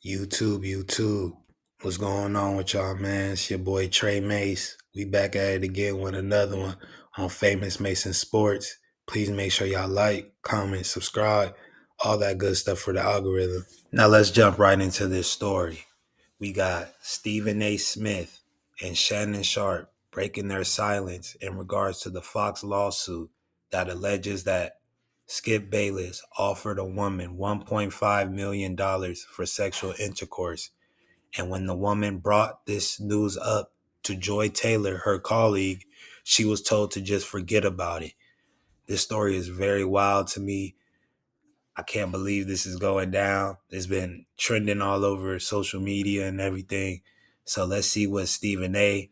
YouTube. What's going on with y'all, man? It's your boy Trey Mace. We back at it again with another one on Famous Mason Sports. Please make sure y'all like, comment, subscribe, all that good stuff for the algorithm. Now let's jump right into this story. We got Stephen A. Smith and Shannon Sharpe breaking their silence in regards to the Fox lawsuit that alleges that Skip Bayless offered a woman $1.5 million for sexual intercourse. And when the woman brought this news up to Joy Taylor, her colleague, she was told to just forget about it. This story is very wild to me. I can't believe this is going down. It's been trending all over social media and everything. So let's see what Stephen A.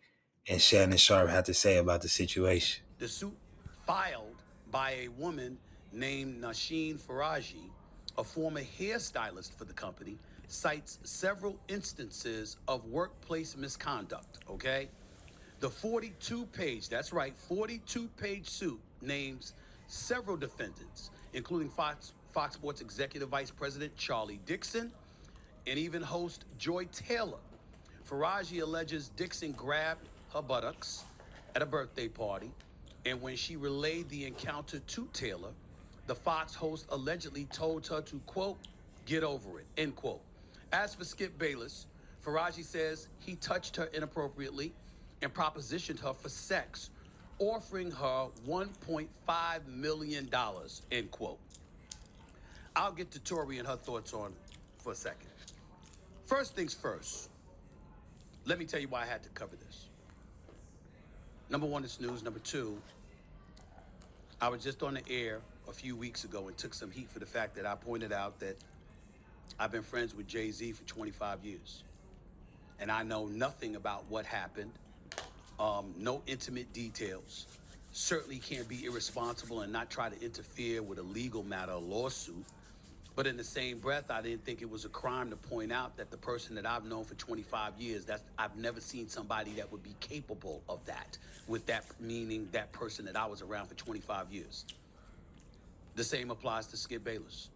and Shannon Sharpe had to say about the situation. The suit filed by a woman named Nashin Faraji, a former hairstylist for the company, cites several instances of workplace misconduct, okay? The 42-page, that's right, 42-page suit names several defendants, including Fox Sports Executive Vice President Charlie Dixon and even host Joy Taylor. Faraji alleges Dixon grabbed her buttocks at a birthday party, and when she relayed the encounter to Taylor, the Fox host allegedly told her to, quote, get over it, end quote. As for Skip Bayless, Faraji says he touched her inappropriately and propositioned her for sex, offering her $1.5 million, end quote. I'll get to Tori and her thoughts on for a second. First things first, let me tell you why I had to cover this. Number one, it's news. Number two, I was just on the air a few weeks ago and took some heat for the fact that I pointed out that I've been friends with Jay-Z for 25 years. And I know nothing about what happened, no intimate details. Certainly can't be irresponsible and not try to interfere with a legal matter, a lawsuit. But in the same breath, I didn't think it was a crime to point out that the person that I've known for 25 years, I've never seen somebody that would be capable of that, with that meaning that person that I was around for 25 years. The same applies to Skip Bayless.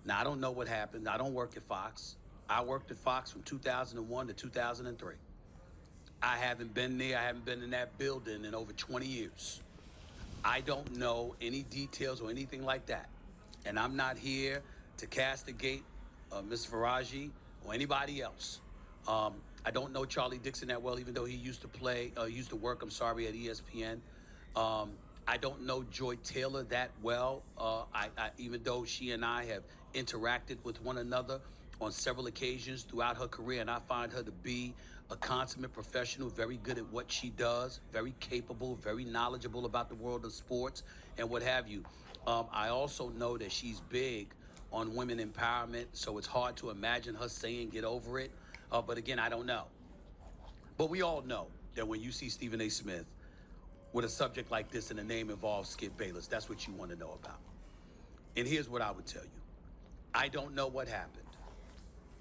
Now, I don't know what happened. I don't work at Fox. I worked at Fox from 2001 to 2003. I haven't been there. I haven't been in that building in over 20 years. I don't know any details or anything like that. And I'm not here to castigate Ms. Faraji or anybody else. I don't know Charlie Dixon that well, even though he used to work, at ESPN. I don't know Joy Taylor that well, even though she and I have interacted with one another on several occasions throughout her career, and I find her to be a consummate professional, very good at what she does, very capable, very knowledgeable about the world of sports and what have you. I also know that she's big on women empowerment, so it's hard to imagine her saying get over it. But again, I don't know. But we all know that when you see Stephen A. Smith with a subject like this and the name involves Skip Bayless, that's what you want to know about. And here's what I would tell you. I don't know what happened.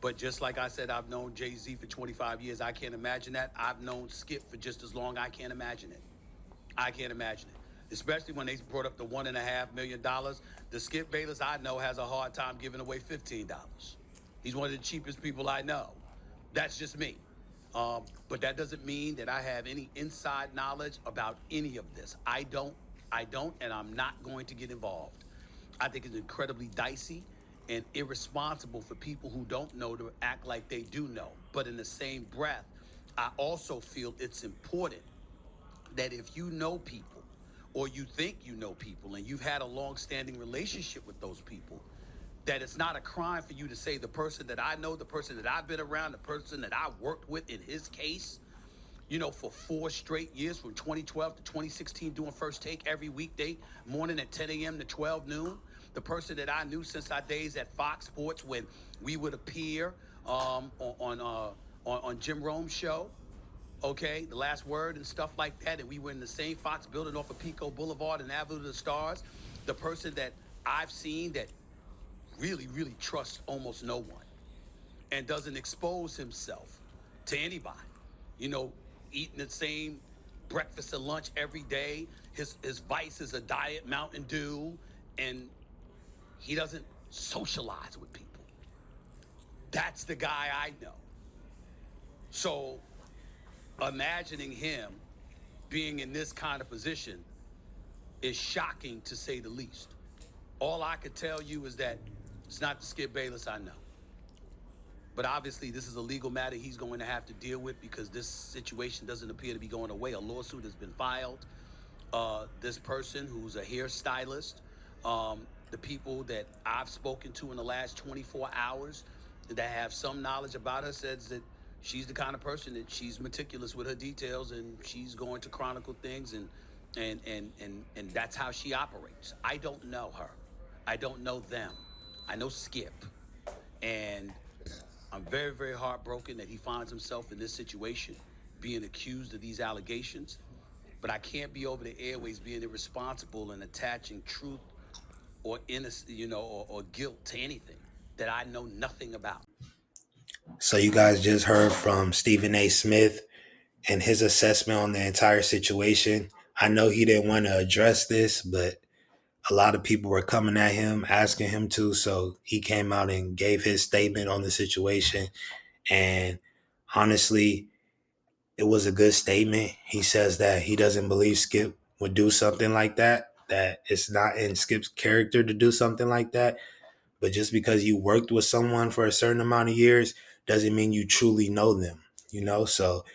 But just like I said, I've known Jay-Z for 25 years. I can't imagine that. I've known Skip for just as long. I can't imagine it. I can't imagine it. Especially when they brought up the $1.5 million. The Skip Bayless I know has a hard time giving away $15. He's one of the cheapest people I know. That's just me. But that doesn't mean that I have any inside knowledge about any of this. I don't, and I'm not going to get involved. I think it's incredibly dicey and irresponsible for people who don't know to act like they do know. But in the same breath, I also feel it's important that if you know people or you think you know people and you've had a long-standing relationship with those people, that it's not a crime for you to say the person that I know, the person that I've been around, the person that I worked with in his case, for 4 straight years from 2012 to 2016, doing First Take every weekday morning at 10 a.m. to 12 noon. The person that I knew since our days at Fox Sports when we would appear on Jim Rome's show, okay, The Last Word and stuff like that, and we were in the same Fox building off of Pico Boulevard and Avenue of the Stars. The person that I've seen that really, really trusts almost no one and doesn't expose himself to anybody. Eating the same breakfast and lunch every day. His vice is a diet Mountain Dew, and he doesn't socialize with people. That's the guy I know. So imagining him being in this kind of position is shocking to say the least. All I could tell you is that it's not the Skip Bayless I know. But obviously, this is a legal matter he's going to have to deal with because this situation doesn't appear to be going away. A lawsuit has been filed. This person who's a hairstylist, the people that I've spoken to in the last 24 hours that have some knowledge about her says that she's the kind of person that she's meticulous with her details and she's going to chronicle things and that's how she operates. I don't know her. I don't know them. I know Skip. And I'm very, very heartbroken that he finds himself in this situation, being accused of these allegations. But I can't be over the airways being irresponsible and attaching truth or innocence, or guilt to anything that I know nothing about. So you guys just heard from Stephen A. Smith and his assessment on the entire situation. I know he didn't want to address this, but a lot of people were coming at him, asking him to. So he came out and gave his statement on the situation. And honestly, it was a good statement. He says that he doesn't believe Skip would do something like that it's not in Skip's character to do something like that. But just because you worked with someone for a certain amount of years doesn't mean you truly know them, So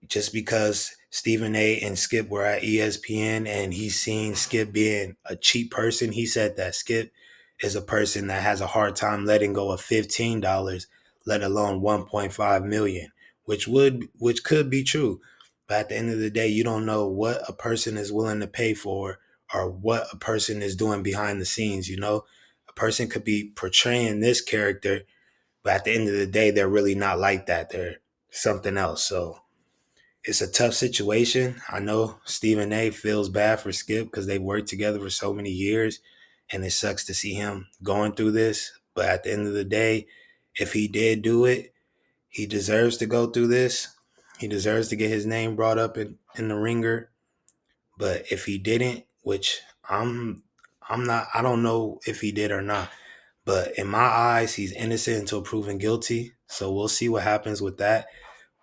just because Stephen A. and Skip were at ESPN and he's seen Skip being a cheap person, he said that Skip is a person that has a hard time letting go of $15, let alone 1.5 million, which could be true. But at the end of the day, you don't know what a person is willing to pay for or what a person is doing behind the scenes. A person could be portraying this character, but at the end of the day, they're really not like that. They're something else. So it's a tough situation. I know Stephen A feels bad for Skip because they worked together for so many years, and it sucks to see him going through this. But at the end of the day, if he did do it, he deserves to go through this. He deserves to get his name brought up in the ringer. But if he didn't, which I'm not, I don't know if he did or not. But in my eyes, he's innocent until proven guilty. So we'll see what happens with that.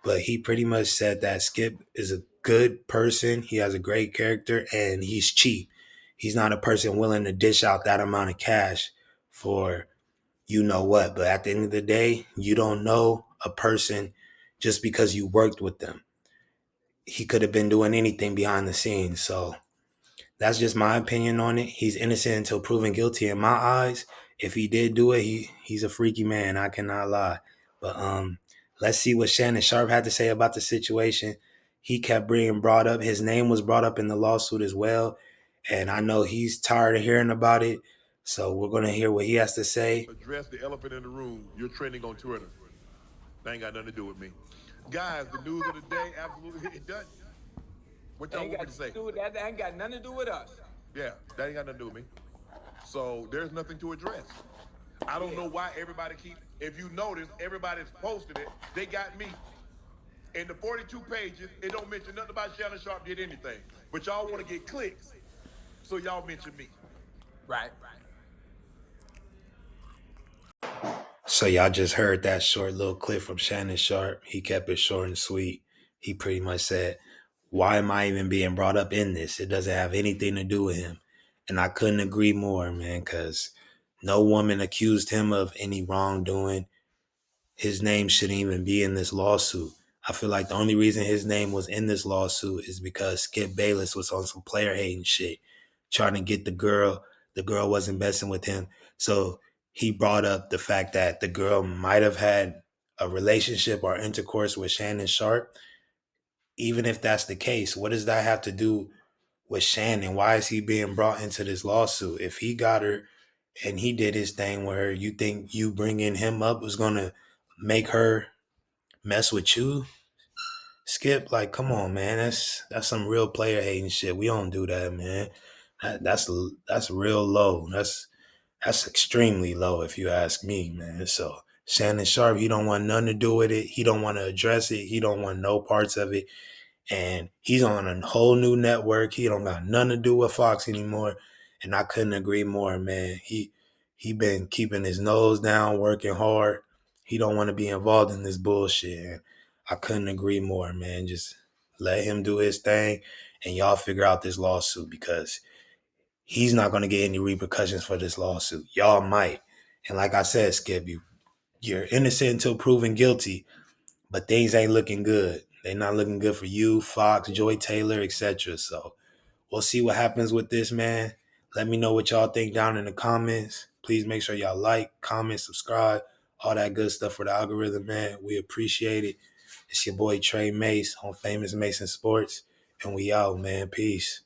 But he pretty much said that Skip is a good person. He has a great character and he's cheap. He's not a person willing to dish out that amount of cash for you know what. But at the end of the day, you don't know a person just because you worked with them. He could have been doing anything behind the scenes. So that's just my opinion on it. He's innocent until proven guilty in my eyes. If he did do it, he's a freaky man. I cannot lie. But let's see what Shannon Sharpe had to say about the situation. He kept being brought up. His name was brought up in the lawsuit as well, and I know he's tired of hearing about it. So we're gonna hear what he has to say. Address the elephant in the room. You're trending on Twitter. That ain't got nothing to do with me. Guys, the news of the day, absolutely, it doesn't. What y'all want me to say? That ain't got nothing to do with us. Yeah, that ain't got nothing to do with me. So there's nothing to address. I don't know why everybody if you notice, everybody's posted it. They got me. In the 42 pages, it don't mention nothing about Shannon Sharpe did anything. But y'all want to get clicks, so y'all mention me. Right. So y'all just heard that short little clip from Shannon Sharpe. He kept it short and sweet. He pretty much said, "Why am I even being brought up in this? It doesn't have anything to do with him." And I couldn't agree more, man, because no woman accused him of any wrongdoing. His name shouldn't even be in this lawsuit. I feel like the only reason his name was in this lawsuit is because Skip Bayless was on some player hating shit, trying to get the girl. The girl wasn't messing with him. So he brought up the fact that the girl might have had a relationship or intercourse with Shannon Sharpe. Even if that's the case, what does that have to do with Shannon? Why is he being brought into this lawsuit? If he got her and he did his thing with her, you think you bringing him up was going to make her mess with you? Skip, like, come on, man. That's some real player hating shit. We don't do that, man. That's real low. That's extremely low, if you ask me, man. So Shannon Sharpe, he don't want nothing to do with it. He don't want to address it. He don't want no parts of it. And he's on a whole new network. He don't got nothing to do with Fox anymore. And I couldn't agree more, man. He been keeping his nose down, working hard. He don't want to be involved in this bullshit. And I couldn't agree more, man. Just let him do his thing and y'all figure out this lawsuit because he's not going to get any repercussions for this lawsuit. Y'all might. And like I said, Skip, you're innocent until proven guilty, but things ain't looking good. They're not looking good for you, Fox, Joy Taylor, etc. So we'll see what happens with this, man. Let me know what y'all think down in the comments. Please make sure y'all like, comment, subscribe, all that good stuff for the algorithm, man. We appreciate it. It's your boy Trey Mace on Famous Mason Sports, and we out, man. Peace.